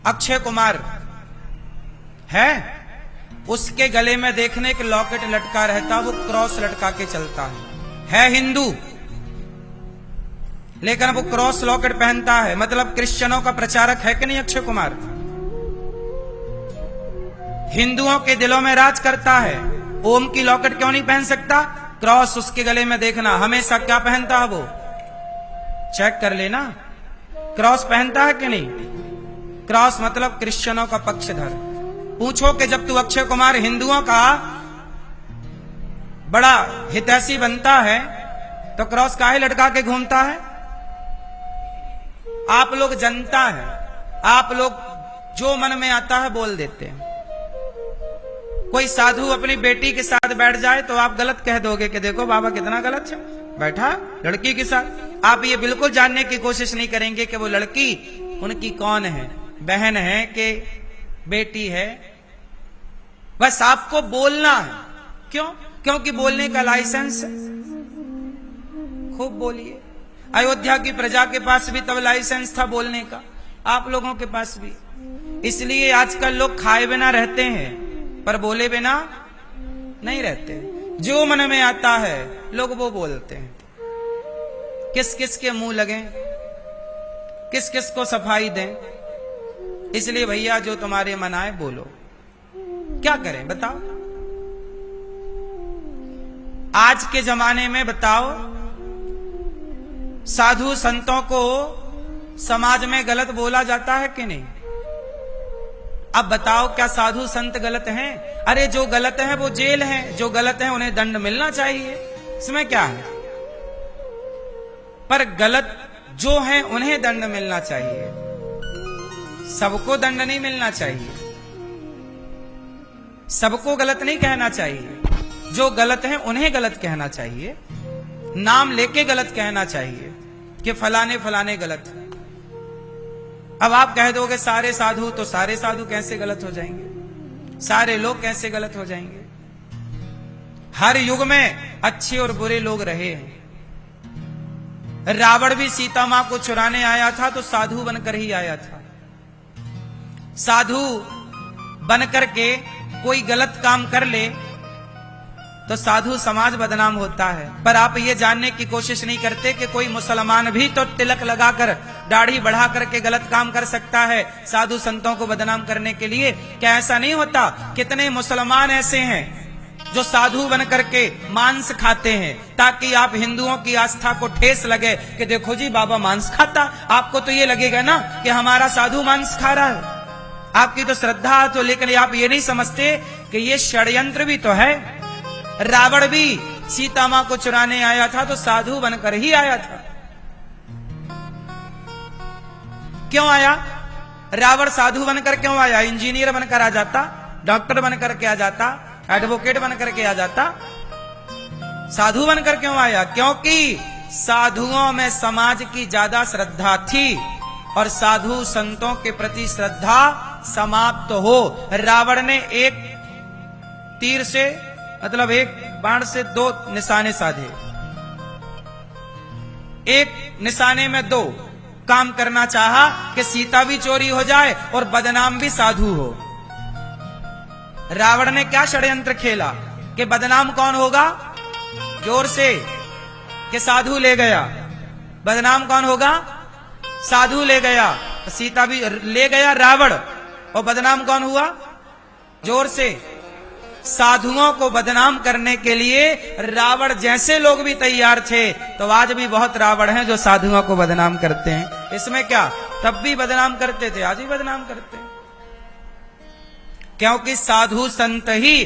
अक्षय कुमार है, उसके गले में देखने के लॉकेट लटका रहता, वो क्रॉस लटका के चलता है हिंदू, लेकिन वो क्रॉस लॉकेट पहनता है, मतलब क्रिश्चियनों का प्रचारक है कि नहीं अक्षय कुमार? हिंदुओं के दिलों में राज करता है। ओम की लॉकेट क्यों नहीं पहन सकता? क्रॉस उसके गले में देखना, हमेशा क्या पहनता है वो, चेक कर लेना, क्रॉस पहनता है कि नहीं? क्रॉस मतलब क्रिश्चियनों का पक्षधर। पूछो कि जब तू अक्षय कुमार हिंदुओं का बड़ा हितैषी बनता है तो क्रॉस काहे लटका के घूमता है? आप लोग जनता है, आप लोग जो मन में आता है बोल देते हैं। कोई साधु अपनी बेटी के साथ बैठ जाए तो आप गलत कह दोगे कि देखो बाबा कितना गलत है, बैठा लड़की के साथ। आप ये बिल्कुल जानने की कोशिश नहीं करेंगे कि वो लड़की उनकी कौन है, बहन है कि बेटी है। बस आपको बोलना है। क्यों? क्योंकि बोलने का लाइसेंस है। खूब बोलिए। अयोध्या की प्रजा के पास भी तब लाइसेंस था बोलने का, आप लोगों के पास भी। इसलिए आजकल लोग खाए बिना रहते हैं पर बोले बिना नहीं रहते। जो मन में आता है लोग वो बोलते हैं। किस किस के मुंह लगे, किस किस को सफाई दें। इसलिए भैया जो तुम्हारे मन आए बोलो। क्या करें बताओ? आज के जमाने में बताओ, साधु संतों को समाज में गलत बोला जाता है कि नहीं? अब बताओ क्या साधु संत गलत हैं? अरे जो गलत है वो जेल है, जो गलत है उन्हें दंड मिलना चाहिए, इसमें क्या है? पर गलत जो है उन्हें दंड मिलना चाहिए, सबको दंड नहीं मिलना चाहिए। सबको गलत नहीं कहना चाहिए, जो गलत है उन्हें गलत कहना चाहिए, नाम लेके गलत कहना चाहिए कि फलाने फलाने गलत है। अब आप कह दोगे सारे साधु, तो सारे साधु कैसे गलत हो जाएंगे? सारे लोग कैसे गलत हो जाएंगे? हर युग में अच्छे और बुरे लोग रहे हैं। रावण भी सीता मां को चुराने आया था तो साधु बनकर ही आया था। साधु बनकर के कोई गलत काम कर ले तो साधु समाज बदनाम होता है। पर आप ये जानने की कोशिश नहीं करते कि कोई मुसलमान भी तो तिलक लगाकर, दाढ़ी बढ़ा करके गलत काम कर सकता है साधु संतों को बदनाम करने के लिए। क्या ऐसा नहीं होता? कितने मुसलमान ऐसे हैं जो साधु बन करके मांस खाते हैं ताकि आप हिंदुओं की आस्था को ठेस लगे कि देखो जी बाबा मांस खाता। आपको तो ये लगेगा ना कि हमारा साधु मांस खा रहा है, आपकी तो श्रद्धा है तो। लेकिन आप ये नहीं समझते कि ये षड्यंत्र भी तो है। रावण भी सीता मां को चुराने आया था तो साधु बनकर ही आया था। क्यों आया? रावण साधु बनकर क्यों आया? इंजीनियर बनकर आ जाता, डॉक्टर बनकर के आ जाता, एडवोकेट बनकर के आ जाता। साधु बनकर क्यों आया? क्योंकि साधुओं में समाज की ज्यादा श्रद्धा थी और साधु संतों के प्रति श्रद्धा समाप्त हो। रावण ने एक तीर से, मतलब एक बाण से दो निशाने साधे। एक निशाने में दो काम करना चाहा कि सीता भी चोरी हो जाए और बदनाम भी साधु हो। रावण ने क्या षड्यंत्र खेला कि बदनाम कौन होगा? जोर से कि साधु ले गया। बदनाम कौन होगा? साधु ले गया। सीता भी ले गया रावण, और बदनाम कौन हुआ? जोर से। साधुओं को बदनाम करने के लिए रावण जैसे लोग भी तैयार थे, तो आज भी बहुत रावण हैं जो साधुओं को बदनाम करते हैं। इसमें क्या? तब भी बदनाम करते थे, आज भी बदनाम करते हैं। क्योंकि साधु संत ही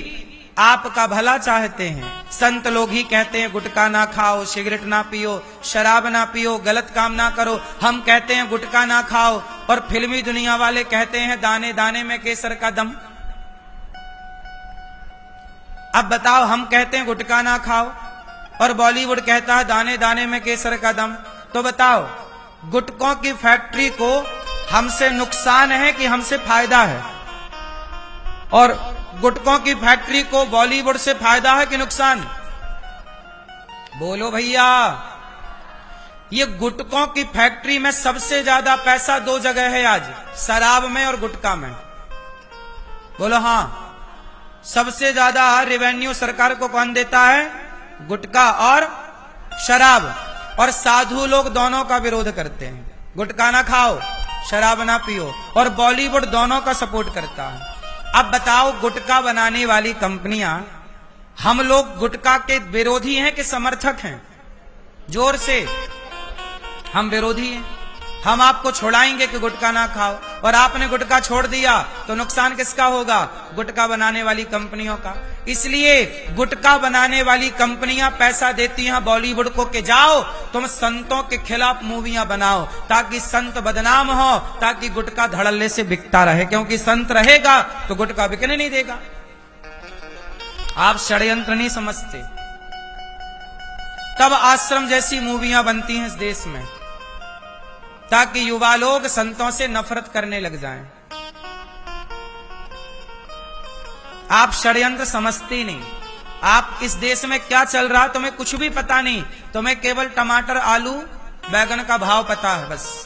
आपका भला चाहते हैं। संत लोग ही कहते हैं गुटखा ना खाओ, सिगरेट ना पियो, शराब ना पियो, गलत काम ना करो। हम कहते हैं गुटखा ना खाओ और फिल्मी दुनिया वाले कहते हैं दाने दाने में केसर का दम। अब बताओ, हम कहते हैं गुटखा ना खाओ और बॉलीवुड कहता है दाने दाने में केसर का दम। तो बताओ, गुटखों की फैक्ट्री को हमसे नुकसान है कि हमसे फायदा है? और गुटखों की फैक्ट्री को बॉलीवुड से फायदा है कि नुकसान? बोलो भैया। ये गुटकों की फैक्ट्री में सबसे ज्यादा पैसा दो जगह है आज, शराब में और गुटखा में। बोलो हाँ, सबसे ज्यादा रेवेन्यू सरकार को कौन देता है? गुटखा और शराब। और साधु लोग दोनों का विरोध करते हैं, गुटखा ना खाओ, शराब ना पियो, और बॉलीवुड दोनों का सपोर्ट करता है। अब बताओ, गुटखा बनाने वाली कंपनियां, हम लोग गुटखा के विरोधी हैं कि समर्थक हैं? जोर से, हम विरोधी हैं। हम आपको छोड़ाएंगे कि गुटखा ना खाओ, और आपने गुटखा छोड़ दिया तो नुकसान किसका होगा? गुटखा बनाने वाली कंपनियों का। इसलिए गुटखा बनाने वाली कंपनियां पैसा देती हैं बॉलीवुड को कि जाओ तुम संतों के खिलाफ मूवियां बनाओ, ताकि संत बदनाम हो, ताकि गुटखा धड़ल्ले से बिकता रहे, क्योंकि संत रहेगा तो गुटखा बिकने नहीं देगा। आप षड्यंत्र नहीं समझते। तब आश्रम जैसी मूवियां बनती हैं इस देश में, ताकि युवा लोग संतों से नफरत करने लग जाएं। आप षड्यंत्र समझते नहीं। आप इस देश में क्या चल रहा तुम्हें कुछ भी पता नहीं। तुम्हें केवल टमाटर, आलू, बैगन का भाव पता है, बस।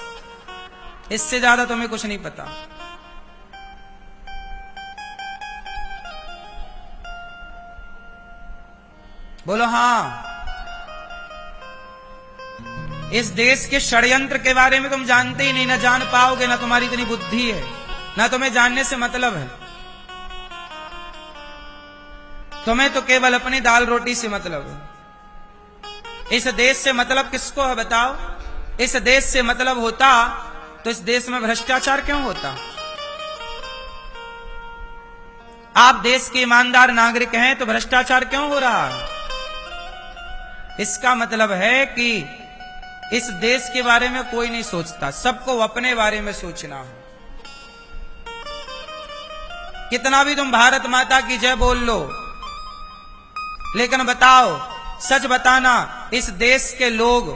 इससे ज्यादा तुम्हें कुछ नहीं पता। बोलो हाँ। इस देश के षड्यंत्र के बारे में तुम जानते ही नहीं, ना जान पाओगे, ना तुम्हारी इतनी बुद्धि है, ना तुम्हें जानने से मतलब है। तुम्हें तो केवल अपनी दाल रोटी से मतलब है। इस देश से मतलब किसको है बताओ? इस देश से मतलब होता तो इस देश में भ्रष्टाचार क्यों होता? आप देश के ईमानदार नागरिक हैं तो भ्रष्टाचार क्यों हो रहा है? इसका मतलब है कि इस देश के बारे में कोई नहीं सोचता, सबको अपने बारे में सोचना है। कितना भी तुम भारत माता की जय बोल लो, लेकिन बताओ, सच बताना, इस देश के लोग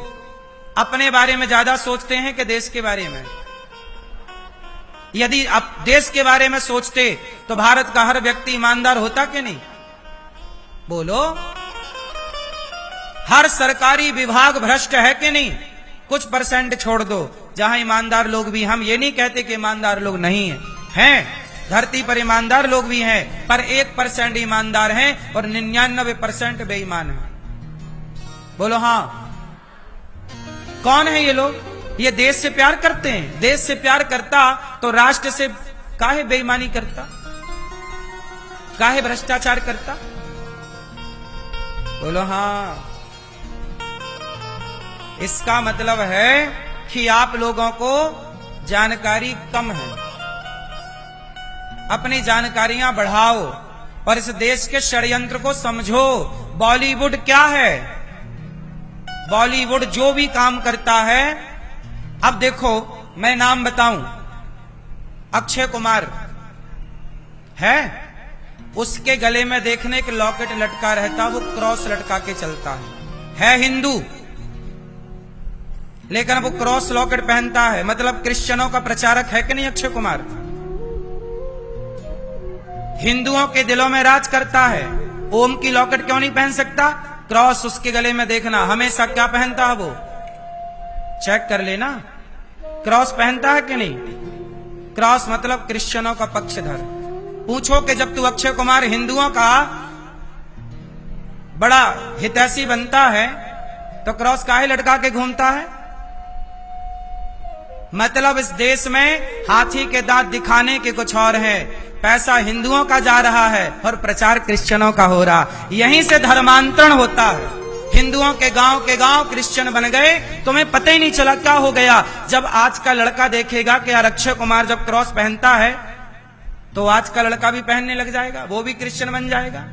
अपने बारे में ज्यादा सोचते हैं कि देश के बारे में? यदि आप देश के बारे में सोचते तो भारत का हर व्यक्ति ईमानदार होता कि नहीं? बोलो। हर सरकारी विभाग भ्रष्ट है कि नहीं? कुछ परसेंट छोड़ दो जहां ईमानदार लोग भी, हम ये नहीं कहते कि ईमानदार लोग नहीं हैं, धरती पर ईमानदार लोग भी हैं, पर 1% ईमानदार हैं और 99% बेईमान हैं। बोलो हाँ। कौन है ये लोग? ये देश से प्यार करते हैं। देश से प्यार करता तो राष्ट्र से काहे बेईमानी करता, काहे भ्रष्टाचार करता? बोलो हाँ। इसका मतलब है कि आप लोगों को जानकारी कम है। अपनी जानकारियां बढ़ाओ और इस देश के षड्यंत्र को समझो। बॉलीवुड क्या है? बॉलीवुड जो भी काम करता है, अब देखो मैं नाम बताऊं, अक्षय कुमार है, उसके गले में देखने के लॉकेट लटका रहता, वो क्रॉस लटका के चलता है हिंदू, लेकिन वो क्रॉस लॉकेट पहनता है, मतलब क्रिश्चियनों का प्रचारक है कि नहीं अक्षय कुमार? हिंदुओं के दिलों में राज करता है। ओम की लॉकेट क्यों नहीं पहन सकता? क्रॉस उसके गले में देखना, हमेशा क्या पहनता है वो? चेक कर लेना, क्रॉस पहनता है कि नहीं? क्रॉस मतलब क्रिश्चियनों का पक्षधर। पूछो कि जब तू अक्षय कुमार हिंदुओं का बड़ा हितैषी बनता है तो क्रॉस काहे लटका के घूमता है? मतलब इस देश में हाथी के दांत दिखाने के कुछ और है, पैसा हिंदुओं का जा रहा है और प्रचार क्रिश्चियनों का हो रहा। यहीं से धर्मांतरण होता है। हिंदुओं के गांव क्रिश्चियन बन गए, तुम्हें पता ही नहीं चला क्या हो गया। जब आज का लड़का देखेगा कि यार अक्षय कुमार जब क्रॉस पहनता है तो आज का लड़का भी पहनने लग जाएगा, वो भी क्रिश्चियन बन जाएगा।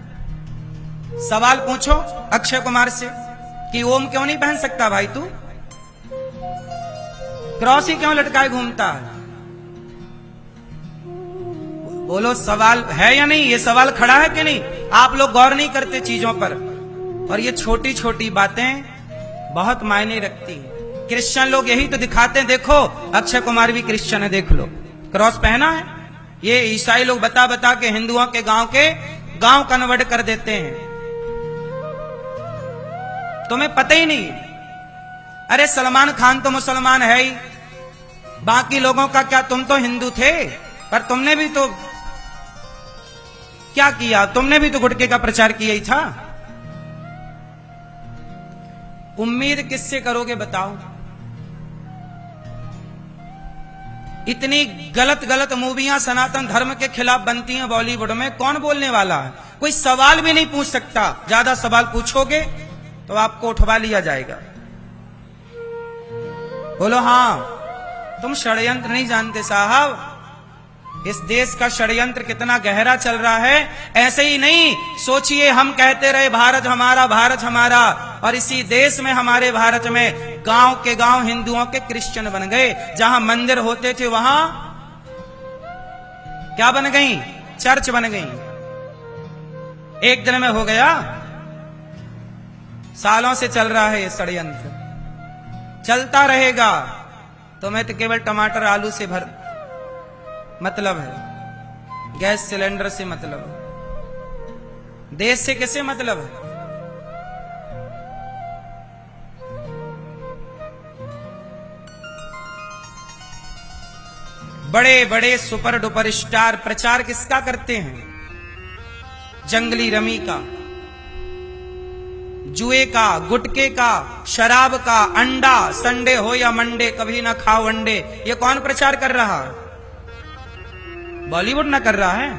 सवाल पूछो अक्षय कुमार से कि ओम क्यों नहीं पहन सकता भाई, तू क्रॉस ही क्यों लटकाए घूमता है? बोलो, सवाल है या नहीं? ये सवाल खड़ा है कि नहीं? आप लोग गौर नहीं करते चीजों पर, और ये छोटी छोटी बातें बहुत मायने रखती हैं। क्रिश्चियन लोग यही तो दिखाते हैं, देखो अक्षय कुमार भी क्रिश्चियन है, देख लो क्रॉस पहना है। ये ईसाई लोग बता बता के हिंदुओं के गांव कन्वर्ट कर देते हैं। तुम्हें पता ही नहीं। अरे सलमान खान तो मुसलमान है ही, बाकी लोगों का क्या, तुम तो हिंदू थे, पर तुमने भी तो क्या किया, तुमने भी तो गुटखे का प्रचार किया ही था। उम्मीद किससे करोगे बताओ? इतनी गलत गलत मूवियां सनातन धर्म के खिलाफ बनती हैं बॉलीवुड में, कौन बोलने वाला है? कोई सवाल भी नहीं पूछ सकता। ज्यादा सवाल पूछोगे तो आपको उठवा लिया जाएगा। बोलो हाँ, तुम षड्यंत्र नहीं जानते साहब। इस देश का षड्यंत्र कितना गहरा चल रहा है। ऐसे ही नहीं सोचिए, हम कहते रहे भारत हमारा, भारत हमारा, और इसी देश में, हमारे भारत में गांव के गांव हिंदुओं के क्रिश्चियन बन गए। जहां मंदिर होते थे वहां क्या बन गई? चर्च बन गई। एक दिन में हो गया? सालों से चल रहा है ये षड्यंत्र, चलता रहेगा। तुम्हें तो केवल टमाटर आलू से भर मतलब है, गैस सिलेंडर से मतलब है, देश से किसे मतलब है? बड़े बड़े सुपर डुपर स्टार प्रचार किसका करते हैं? जंगली रमी का, जुए का, गुटके का, शराब का, अंडा, संडे हो या मंडे कभी ना खाओ अंडे। ये कौन प्रचार कर रहा है? बॉलीवुड ना कर रहा है?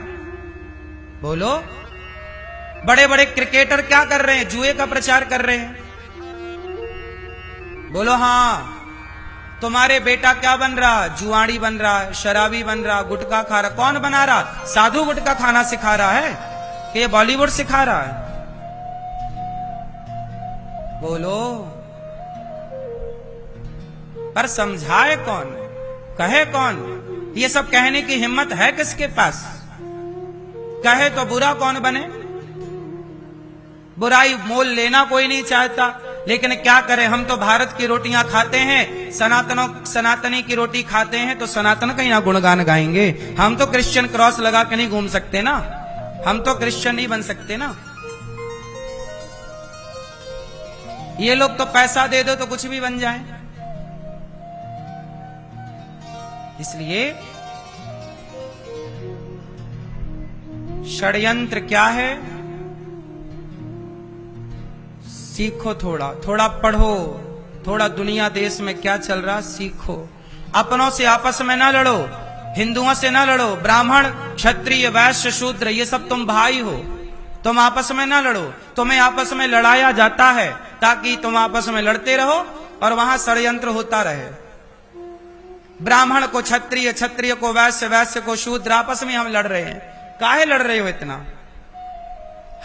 बोलो। बड़े बड़े क्रिकेटर क्या कर रहे हैं? जुए का प्रचार कर रहे हैं। बोलो हाँ। तुम्हारे बेटा क्या बन रहा? जुआड़ी बन रहा है, शराबी बन रहा, गुटखा खा रहा। कौन बना रहा? साधु गुटखा खाना सिखा रहा है कि ये बॉलीवुड सिखा रहा है? बोलो। पर समझाए कौन, कहे कौन? ये सब कहने की हिम्मत है किसके पास? कहे तो बुरा कौन बने? बुराई मोल लेना कोई नहीं चाहता, लेकिन क्या करें, हम तो भारत की रोटियां खाते हैं, सनातनी की रोटी खाते हैं, तो सनातन का ही ना गुणगान गाएंगे। हम तो क्रिश्चियन क्रॉस लगा के नहीं घूम सकते ना, हम तो क्रिश्चियन नहीं बन सकते ना। ये लोग तो पैसा दे दो तो कुछ भी बन जाए। इसलिए षड्यंत्र क्या है? सीखो, थोड़ा थोड़ा पढ़ो, थोड़ा दुनिया देश में क्या चल रहा सीखो। अपनों से आपस में ना लड़ो, हिंदुओं से ना लड़ो। ब्राह्मण, क्षत्रिय, वैश्य, शूद्र, ये सब तुम भाई हो, तुम आपस में ना लड़ो। तुम्हें आपस में लड़ाया जाता है ताकि तुम आपस में लड़ते रहो और वहां षड्यंत्र होता रहे। ब्राह्मण को क्षत्रिय, क्षत्रिय को वैश्य, वैश्य को शूद्र, आपस में हम लड़ रहे हैं। काहे लड़ रहे हो इतना?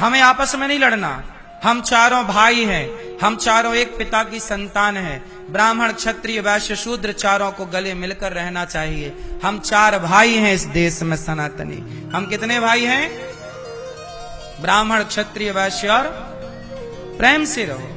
हमें आपस में नहीं लड़ना। हम चारों भाई हैं, हम चारों एक पिता की संतान हैं। ब्राह्मण, क्षत्रिय, वैश्य, शूद्र चारों को गले मिलकर रहना चाहिए। हम चार भाई हैं इस देश में सनातनी। हम कितने भाई हैं? ब्राह्मण, क्षत्रिय, वैश्य और प्रेम से रहो।